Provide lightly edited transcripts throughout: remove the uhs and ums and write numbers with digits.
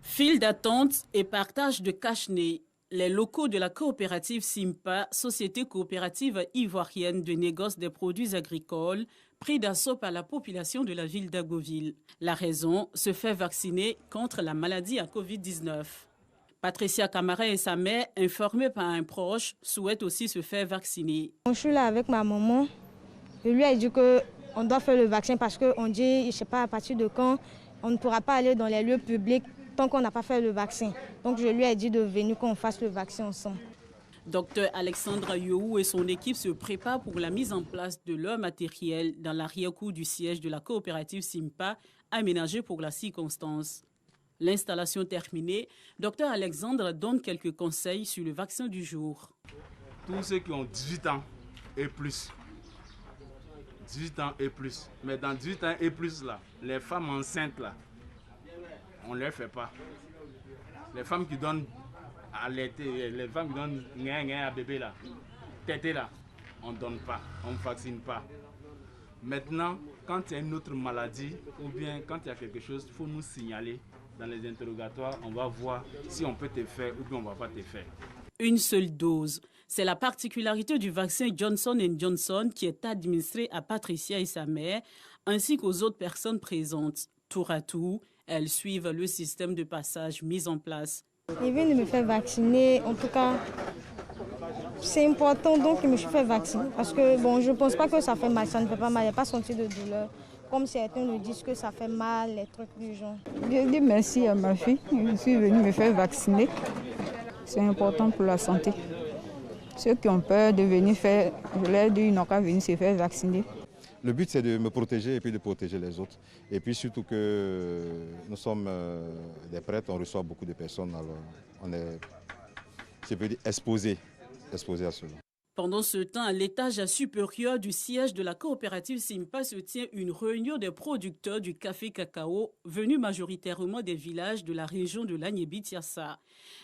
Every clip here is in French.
File d'attente et partage de cache-nez. Les locaux de la coopérative Simpa, société coopérative ivoirienne de négoce des produits agricoles, pris d'assaut par la population de la ville d'Agoville. La raison, se faire vacciner contre la maladie à Covid-19. Patricia Camara et sa mère, informées par un proche, souhaitent aussi se faire vacciner. Je suis là avec ma maman. Je lui ai dit qu'on doit faire le vaccin parce qu'on dit, je ne sais pas à partir de quand, on ne pourra pas aller dans les lieux publics tant qu'on n'a pas fait le vaccin. Donc je lui ai dit de venir qu'on fasse le vaccin ensemble. Docteur Alexandre Yohou et son équipe se préparent pour la mise en place de leur matériel dans l'arrière-cour du siège de la coopérative Simpa, aménagé pour la circonstance. L'installation terminée, Dr Alexandre donne quelques conseils sur le vaccin du jour. Tous ceux qui ont 18 ans et plus, 18 ans et plus, mais dans 18 ans et plus, là, les femmes enceintes, là, on ne les fait pas. Les femmes qui donnent à l'été, les femmes qui donnent à bébé, là, tété, là, on ne donne pas, on ne vaccine pas. Maintenant, quand il y a une autre maladie ou bien quand il y a quelque chose, il faut nous signaler. Dans les interrogatoires, on va voir si on peut te faire ou bien on ne va pas te faire. Une seule dose. C'est la particularité du vaccin Johnson & Johnson qui est administré à Patricia et sa mère, ainsi qu'aux autres personnes présentes. Tour à tour, elles suivent le système de passage mis en place. Ils viennent de me faire vacciner, en tout cas, c'est important donc que je me suis fait vacciner. Parce que bon, je ne pense pas que ça fait mal, ça ne fait pas mal, il n'y a pas senti de douleur. Comme certains le disent que ça fait mal, les trucs du genre. Je dis merci à ma fille, je suis venue me faire vacciner. C'est important pour la santé. Ceux qui ont peur de venir faire, je leur dis, ils n'ont qu'à venir se faire vacciner. Le but, c'est de me protéger et puis de protéger les autres. Et puis surtout que nous sommes des prêtres, on reçoit beaucoup de personnes, alors on est, je peux dire, exposé à cela. Pendant ce temps, à l'étage supérieur du siège de la coopérative Simpa se tient une réunion des producteurs du café cacao venus majoritairement des villages de la région de l'Agnébi-Tiassa.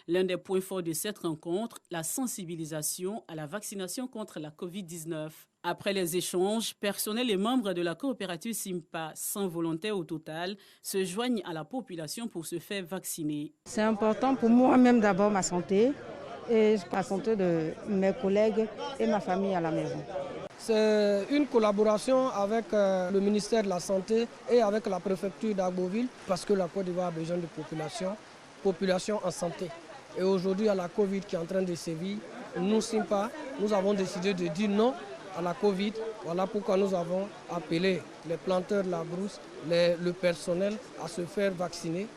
L'un des points forts de cette rencontre, la sensibilisation à la vaccination contre la Covid-19. Après les échanges, personnel et membres de la coopérative Simpa, 100 volontaires au total, se joignent à la population pour se faire vacciner. C'est important pour moi-même d'abord ma santé et la santé de mes collègues et ma famille à la maison. C'est une collaboration avec le ministère de la Santé et avec la préfecture d'Agoville parce que la Côte d'Ivoire a besoin de population en santé. Et aujourd'hui, à la Covid qui est en train de sévir, nous, Simpa, nous avons décidé de dire non à la Covid. Voilà pourquoi nous avons appelé les planteurs de la brousse, le personnel à se faire vacciner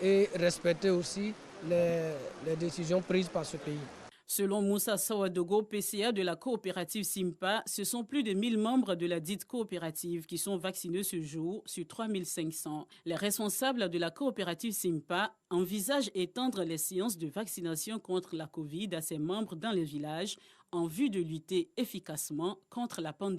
et respecter aussi les décisions prises par ce pays. Selon Moussa Sawadogo, PCA de la coopérative Simpa, ce sont plus de 1000 membres de la dite coopérative qui sont vaccinés ce jour sur 3500. Les responsables de la coopérative Simpa envisagent étendre les séances de vaccination contre la Covid à ses membres dans les villages en vue de lutter efficacement contre la pandémie.